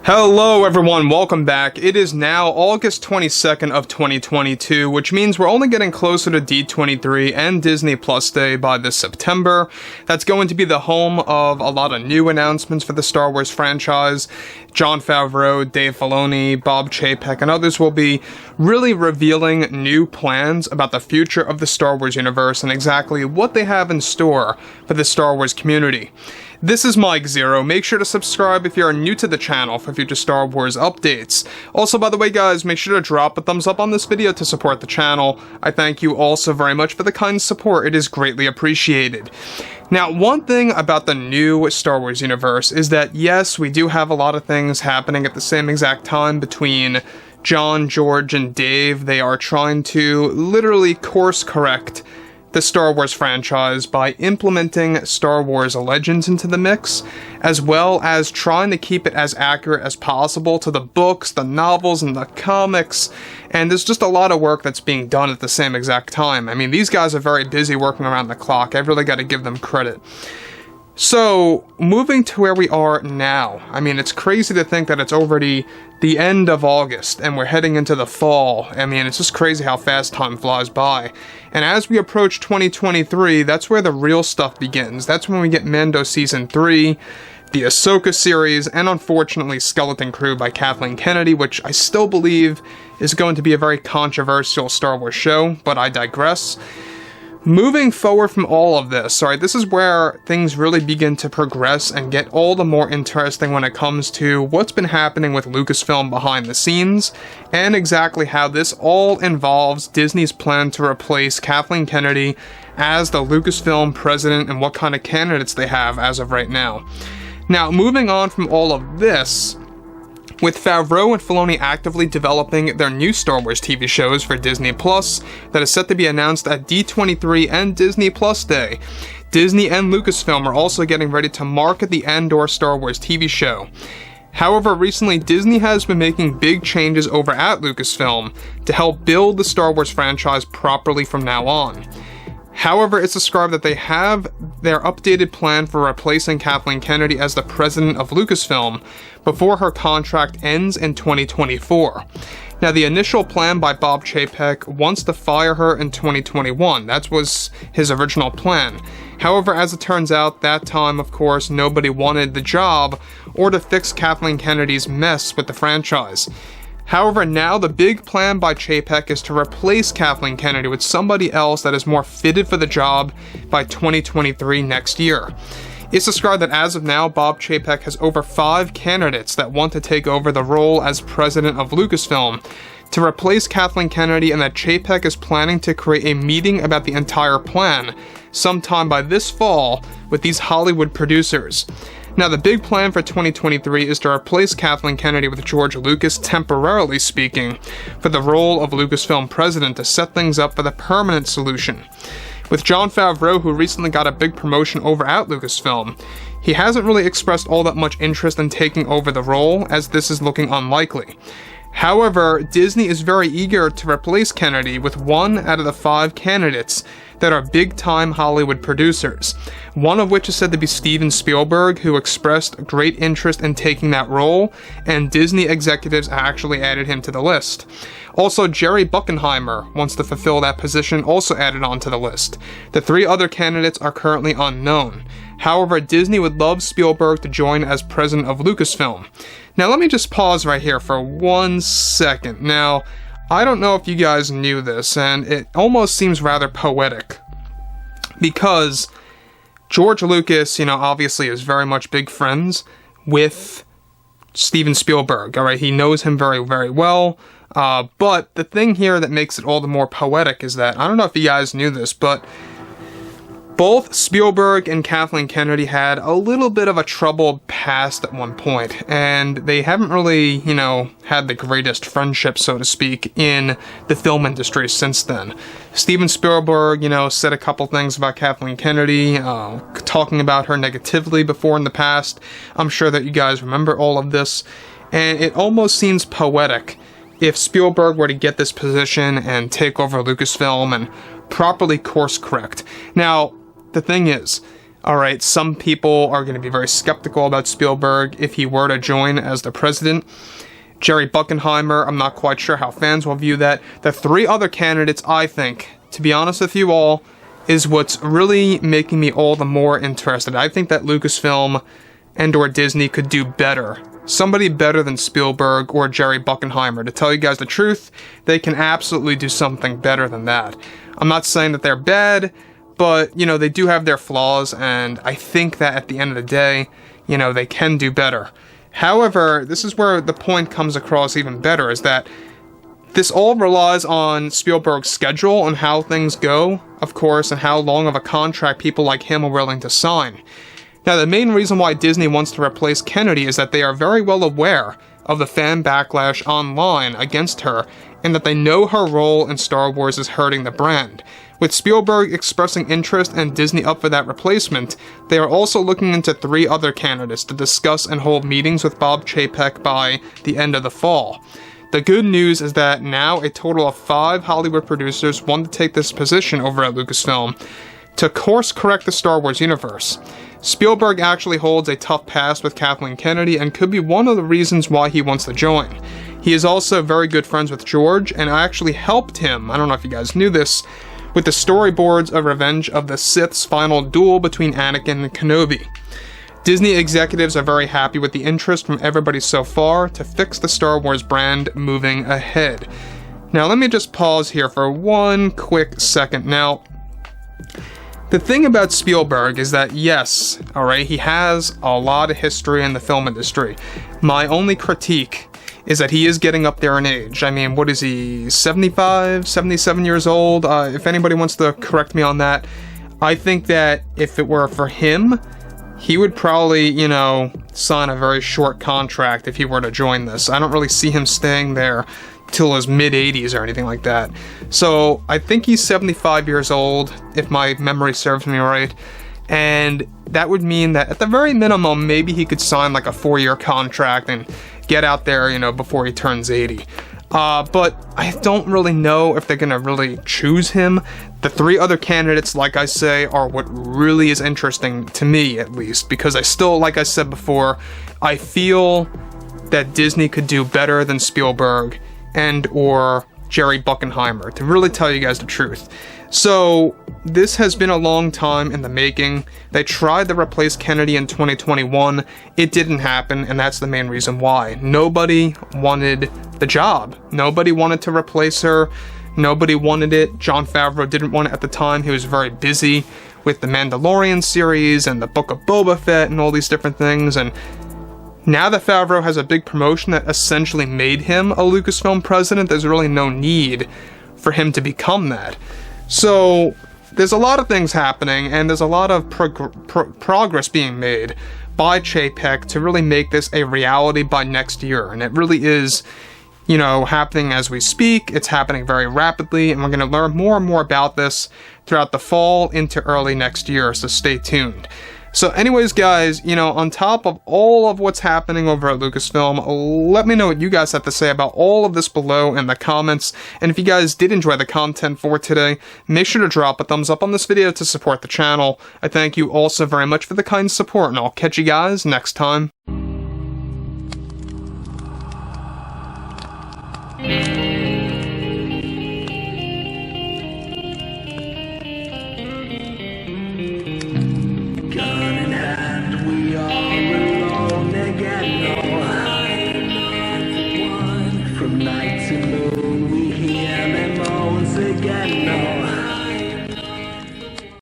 Hello everyone, welcome back. It is now August 22nd of 2022, which means we're only getting closer to D23 and Disney Plus Day by this September. That's going to be the home of a lot of new announcements for the Star Wars franchise. Jon Favreau, Dave Filoni, Bob Chapek, and others will be really revealing new plans about the future of the Star Wars universe and exactly what they have in store for the Star Wars community. This is Mike Zero. Make sure to subscribe if you are new to the channel for future Star Wars updates. Also, by the way guys, make sure to drop a thumbs up on this video to support the channel. I thank you all so very much for the kind support. It is greatly appreciated. Now, one thing about the new Star Wars universe is that yes, we do have a lot of things happening at the same exact time between John, George, and Dave. They are trying to literally course correct the Star Wars franchise by implementing Star Wars Legends into the mix, as well as trying to keep it as accurate as possible to the books, the novels, and the comics, and there's just a lot of work that's being done at the same exact time. I mean, these guys are very busy working around the clock. I've really got to give them credit. So, moving to where we are now, I mean, it's crazy to think that it's already the end of August and we're heading into the fall. I mean, it's just crazy how fast time flies by. And as we approach 2023, that's where the real stuff begins. That's when we get Mando Season 3, the Ahsoka series, and unfortunately Skeleton Crew by Kathleen Kennedy, which I still believe is going to be a very controversial Star Wars show, but I digress. Moving forward from all of this, this is where things really begin to progress and get all the more interesting when it comes to what's been happening with Lucasfilm behind the scenes, and exactly how this all involves Disney's plan to replace Kathleen Kennedy as the Lucasfilm president and what kind of candidates they have as of right now. Now, moving on from all of this, with Favreau and Filoni actively developing their new Star Wars TV shows for Disney Plus that is set to be announced at D23 and Disney Plus Day, Disney and Lucasfilm are also getting ready to market the Andor Star Wars TV show. However, recently Disney has been making big changes over at Lucasfilm to help build the Star Wars franchise properly from now on. However, it's described that they have their updated plan for replacing Kathleen Kennedy as the president of Lucasfilm before her contract ends in 2024. Now, the initial plan by Bob Chapek wants to fire her in 2021. That was his original plan. However, as it turns out, that time, of course, nobody wanted the job or to fix Kathleen Kennedy's mess with the franchise. However, now the big plan by Chapek is to replace Kathleen Kennedy with somebody else that is more fitted for the job by 2023 next year. It's described that as of now, Bob Chapek has over 5 candidates that want to take over the role as president of Lucasfilm to replace Kathleen Kennedy, and that Chapek is planning to create a meeting about the entire plan sometime by this fall with these Hollywood producers. Now, the big plan for 2023 is to replace Kathleen Kennedy with George Lucas, temporarily speaking, for the role of Lucasfilm president to set things up for the permanent solution. With Jon Favreau, who recently got a big promotion over at Lucasfilm, he hasn't really expressed all that much interest in taking over the role, as this is looking unlikely. However, Disney is very eager to replace Kennedy with 1 out of the 5 candidates that are big-time Hollywood producers, one of which is said to be Steven Spielberg, who expressed great interest in taking that role, and Disney executives actually added him to the list. Also, Jerry Bruckheimer wants to fulfill that position, also added onto the list. The 3 other candidates are currently unknown. However, Disney would love Spielberg to join as president of Lucasfilm. Now, let me just pause right here for 1 second. Now, I don't know if you guys knew this, and it almost seems rather poetic, because George Lucas, obviously is very much big friends with Steven Spielberg, alright? He knows him very, very well, but the thing here that makes it all the more poetic is that, I don't know if you guys knew this, but both Spielberg and Kathleen Kennedy had a little bit of a troubled past at one point, and they haven't really, had the greatest friendship, so to speak, in the film industry since then. Steven Spielberg, said a couple things about Kathleen Kennedy, talking about her negatively before in the past. I'm sure that you guys remember all of this, and it almost seems poetic if Spielberg were to get this position and take over Lucasfilm and properly course correct. Now, the thing is, Alright, some people are going to be very skeptical about Spielberg if he were to join as the president. Jerry Bruckheimer, I'm not quite sure how fans will view that. The 3 other candidates, I think, to be honest with you all, is what's really making me all the more interested. I think that Lucasfilm and or Disney could do better. Somebody better than Spielberg or Jerry Bruckheimer. To tell you guys the truth, they can absolutely do something better than that. I'm not saying that they're bad, but, you know, they do have their flaws, and I think that at the end of the day, you know, they can do better. However, this is where the point comes across even better, is that this all relies on Spielberg's schedule and how things go, of course, and how long of a contract people like him are willing to sign. Now, the main reason why Disney wants to replace Kennedy is that they are very well aware of the fan backlash online against her, and that they know her role in Star Wars is hurting the brand. With Spielberg expressing interest and Disney up for that replacement, they are also looking into 3 other candidates to discuss and hold meetings with Bob Chapek by the end of the fall. The good news is that now a total of 5 Hollywood producers want to take this position over at Lucasfilm to course correct the Star Wars universe. Spielberg actually holds a tough past with Kathleen Kennedy and could be one of the reasons why he wants to join. He is also very good friends with George, and I actually helped him, I don't know if you guys knew this, with the storyboards of Revenge of the Sith's final duel between Anakin and Kenobi. Disney executives are very happy with the interest from everybody so far to fix the Star Wars brand moving ahead. Now let me just pause here for one quick second. Now, the thing about Spielberg is that, yes, alright, he has a lot of history in the film industry. My only critique is that he is getting up there in age. I mean, what is he, 75, 77 years old? If anybody wants to correct me on that, I think that if it were for him, he would probably, you know, sign a very short contract if he were to join this. I don't really see him staying there till his mid-80s or anything like that. So, I think he's 75 years old, if my memory serves me right. And that would mean that at the very minimum, maybe he could sign like a 4-year contract and get out there, you know, before he turns 80. But I don't really know if they're gonna really choose him. The 3 other candidates, like I say, are what really is interesting to me, at least, because I still, like I said before, I feel that Disney could do better than Spielberg and or Jerry Bruckheimer, to really tell you guys the truth. So, this has been a long time in the making. They tried to replace Kennedy in 2021. It didn't happen, and that's the main reason why. Nobody wanted the job. Nobody wanted to replace her. Nobody wanted it. Jon Favreau didn't want it at the time. He was very busy with the Mandalorian series and the Book of Boba Fett and all these different things, and now that Favreau has a big promotion that essentially made him a Lucasfilm president, there's really no need for him to become that. So, there's a lot of things happening, and there's a lot of progress being made by Chapek to really make this a reality by next year. And it really is, you know, happening as we speak. It's happening very rapidly, and we're going to learn more and more about this throughout the fall into early next year, so stay tuned. So anyways, guys, you know, on top of all of what's happening over at Lucasfilm, let me know what you guys have to say about all of this below in the comments. And if you guys did enjoy the content for today, make sure to drop a thumbs up on this video to support the channel. I thank you all so very much for the kind support, and I'll catch you guys next time.